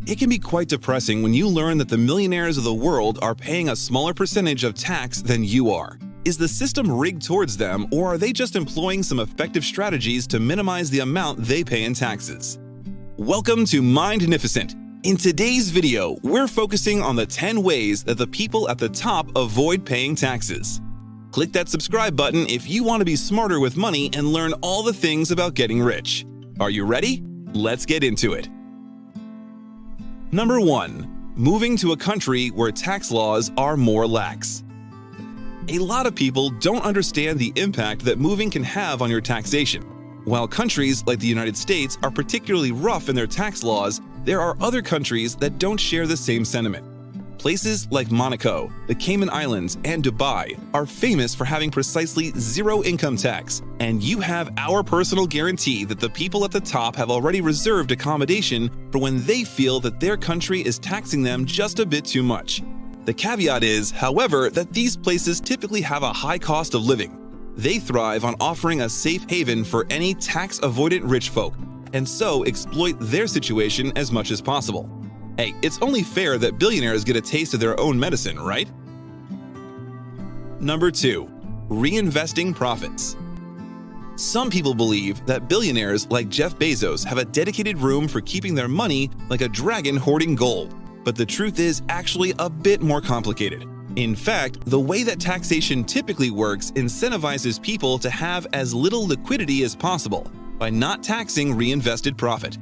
It can be quite depressing when you learn that the millionaires of the world are paying a smaller percentage of tax than you are. Is the system rigged towards them, or are they just employing some effective strategies to minimize the amount they pay in taxes? Welcome to Mindnificent. In today's video, we're focusing on the 10 ways that the people at the top avoid paying taxes. Click that subscribe button if you want to be smarter with money and learn all the things about getting rich. Are you ready? Let's get into it. Number 1. Moving to a country where tax laws are more lax. A lot of people don't understand the impact that moving can have on your taxation. While countries like the United States are particularly rough in their tax laws, there are other countries that don't share the same sentiment. Places like Monaco, the Cayman Islands, and Dubai are famous for having precisely zero income tax, and you have our personal guarantee that the people at the top have already reserved accommodation for when they feel that their country is taxing them just a bit too much. The caveat is, however, that these places typically have a high cost of living. They thrive on offering a safe haven for any tax-avoidant rich folk, and so exploit their situation as much as possible. Hey, it's only fair that billionaires get a taste of their own medicine, right? Number 2. Reinvesting profits. Some people believe that billionaires like Jeff Bezos have a dedicated room for keeping their money like a dragon hoarding gold, but the truth is actually a bit more complicated. In fact, the way that taxation typically works incentivizes people to have as little liquidity as possible by not taxing reinvested profit.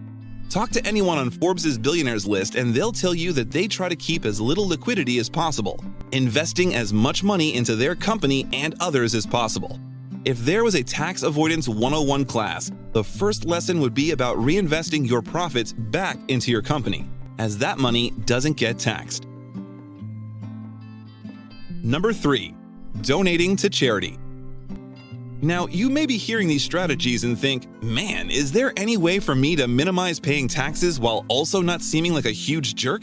Talk to anyone on Forbes' billionaires list and they'll tell you that they try to keep as little liquidity as possible, investing as much money into their company and others as possible. If there was a tax avoidance 101 class, the first lesson would be about reinvesting your profits back into your company, as that money doesn't get taxed. Number 3. Donating to charity. Now, you may be hearing these strategies and think, man, is there any way for me to minimize paying taxes while also not seeming like a huge jerk?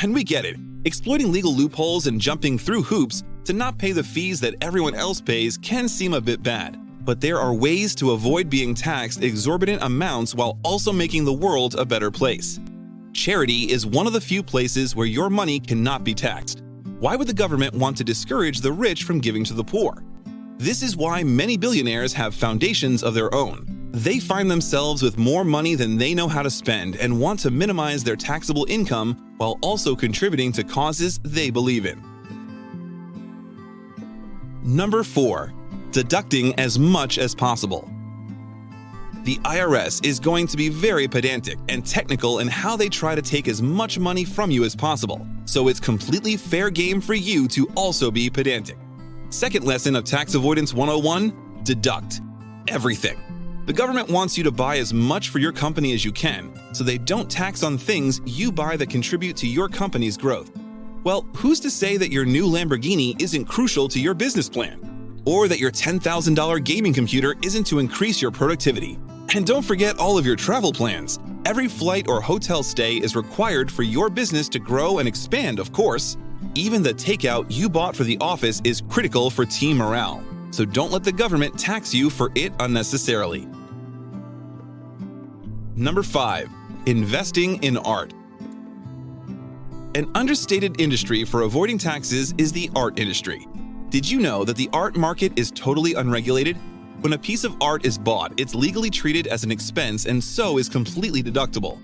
And we get it. Exploiting legal loopholes and jumping through hoops to not pay the fees that everyone else pays can seem a bit bad. But there are ways to avoid being taxed exorbitant amounts while also making the world a better place. Charity is one of the few places where your money cannot be taxed. Why would the government want to discourage the rich from giving to the poor? This is why many billionaires have foundations of their own. They find themselves with more money than they know how to spend and want to minimize their taxable income while also contributing to causes they believe in. Number 4. Deducting as much as possible. The IRS is going to be very pedantic and technical in how they try to take as much money from you as possible, so it's completely fair game for you to also be pedantic. Second lesson of Tax Avoidance 101, deduct everything. The government wants you to buy as much for your company as you can, so they don't tax on things you buy that contribute to your company's growth. Well, who's to say that your new Lamborghini isn't crucial to your business plan? Or that your $10,000 gaming computer isn't to increase your productivity? And don't forget all of your travel plans. Every flight or hotel stay is required for your business to grow and expand, of course. Even the takeout you bought for the office is critical for team morale, so don't let the government tax you for it unnecessarily. Number 5. Investing in art. An understated industry for avoiding taxes is the art industry. Did you know that the art market is totally unregulated? When a piece of art is bought, it's legally treated as an expense and so is completely deductible.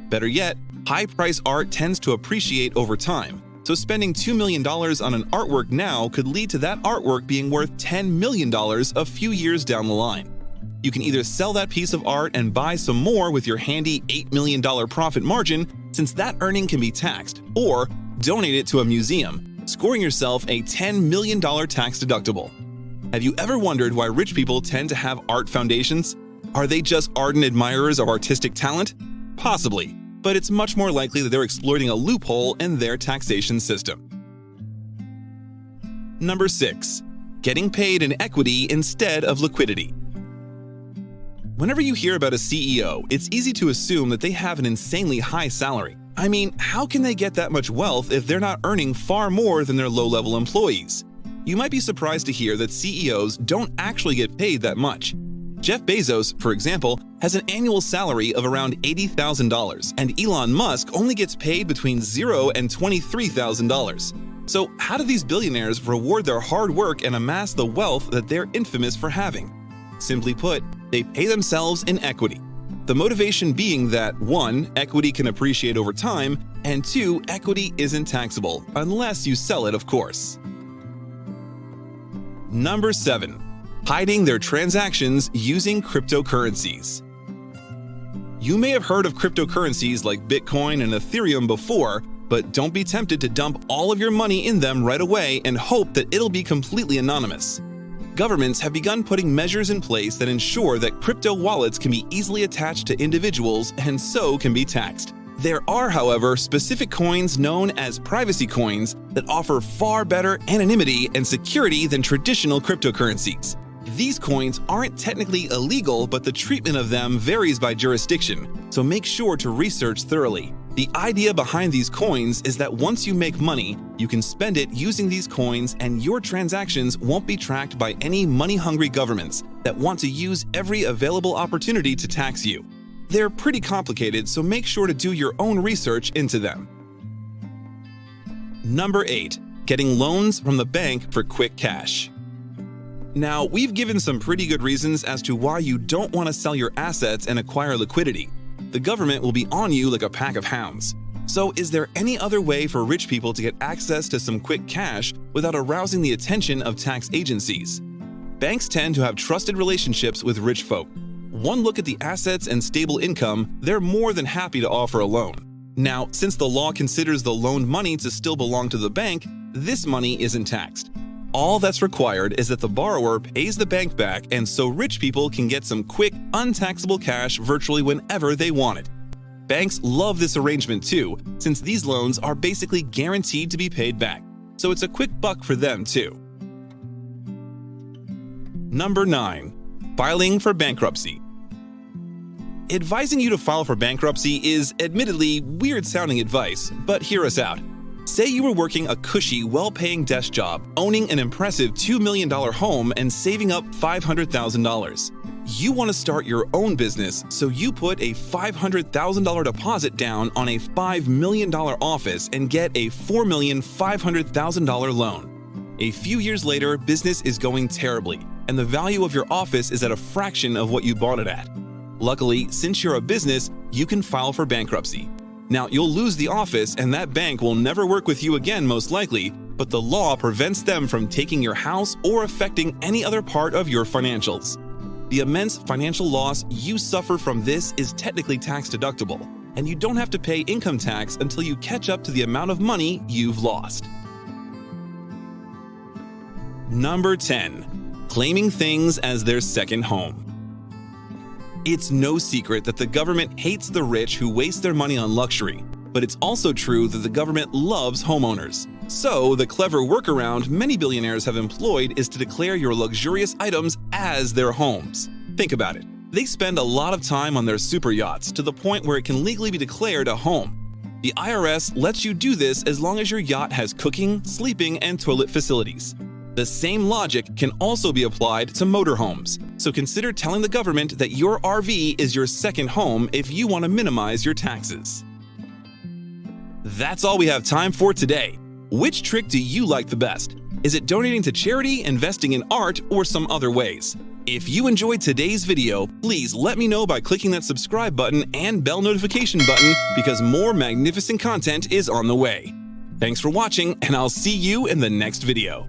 Better yet, high-price art tends to appreciate over time. So spending $2 million on an artwork now could lead to that artwork being worth $10 million a few years down the line. You can either sell that piece of art and buy some more with your handy $8 million profit margin, since that earning can be taxed, or donate it to a museum, scoring yourself a $10 million tax deductible. Have you ever wondered why rich people tend to have art foundations? Are they just ardent admirers of artistic talent? Possibly. But it's much more likely that they're exploiting a loophole in their taxation system. Number 6. Getting paid in equity instead of liquidity. Whenever you hear about a CEO, it's easy to assume that they have an insanely high salary. I mean, how can they get that much wealth if they're not earning far more than their low-level employees? You might be surprised to hear that CEOs don't actually get paid that much. Jeff Bezos, for example, has an annual salary of around $80,000, and Elon Musk only gets paid between $0 and $23,000. So how do these billionaires reward their hard work and amass the wealth that they're infamous for having? Simply put, they pay themselves in equity. The motivation being that 1. Equity can appreciate over time, and 2. Equity isn't taxable, unless you sell it, of course. Number 7. Hiding their transactions using cryptocurrencies. You may have heard of cryptocurrencies like Bitcoin and Ethereum before, but don't be tempted to dump all of your money in them right away and hope that it'll be completely anonymous. Governments have begun putting measures in place that ensure that crypto wallets can be easily attached to individuals and so can be taxed. There are, however, specific coins known as privacy coins that offer far better anonymity and security than traditional cryptocurrencies. These coins aren't technically illegal, but the treatment of them varies by jurisdiction, so make sure to research thoroughly. The idea behind these coins is that once you make money, you can spend it using these coins and your transactions won't be tracked by any money-hungry governments that want to use every available opportunity to tax you. They're pretty complicated, so make sure to do your own research into them. Number 8. Getting loans from the bank for quick cash. Now, we've given some pretty good reasons as to why you don't want to sell your assets and acquire liquidity. The government will be on you like a pack of hounds. So is there any other way for rich people to get access to some quick cash without arousing the attention of tax agencies? Banks tend to have trusted relationships with rich folk. One look at the assets and stable income, they're more than happy to offer a loan. Now, since the law considers the loaned money to still belong to the bank, this money isn't taxed. All that's required is that the borrower pays the bank back, and so rich people can get some quick, untaxable cash virtually whenever they want it. Banks love this arrangement too, since these loans are basically guaranteed to be paid back, so it's a quick buck for them too. Number 9. Filing for bankruptcy. Advising you to file for bankruptcy is admittedly weird-sounding advice, but hear us out. Say you were working a cushy, well-paying desk job, owning an impressive $2 million home and saving up $500,000. You want to start your own business, so you put a $500,000 deposit down on a $5 million office and get a $4,500,000 loan. A few years later, business is going terribly, and the value of your office is at a fraction of what you bought it at. Luckily, since you're a business, you can file for bankruptcy. Now, you'll lose the office and that bank will never work with you again most likely, but the law prevents them from taking your house or affecting any other part of your financials. The immense financial loss you suffer from this is technically tax deductible, and you don't have to pay income tax until you catch up to the amount of money you've lost. Number 10. Claiming things as their second home. It's no secret that the government hates the rich who waste their money on luxury, but it's also true that the government loves homeowners. So, the clever workaround many billionaires have employed is to declare your luxurious items as their homes. Think about it. They spend a lot of time on their super yachts to the point where it can legally be declared a home. The IRS lets you do this as long as your yacht has cooking, sleeping, and toilet facilities. The same logic can also be applied to motorhomes, so consider telling the government that your RV is your second home if you want to minimize your taxes. That's all we have time for today. Which trick do you like the best? Is it donating to charity, investing in art, or some other ways? If you enjoyed today's video, please let me know by clicking that subscribe button and bell notification button because more magnificent content is on the way. Thanks for watching, and I'll see you in the next video.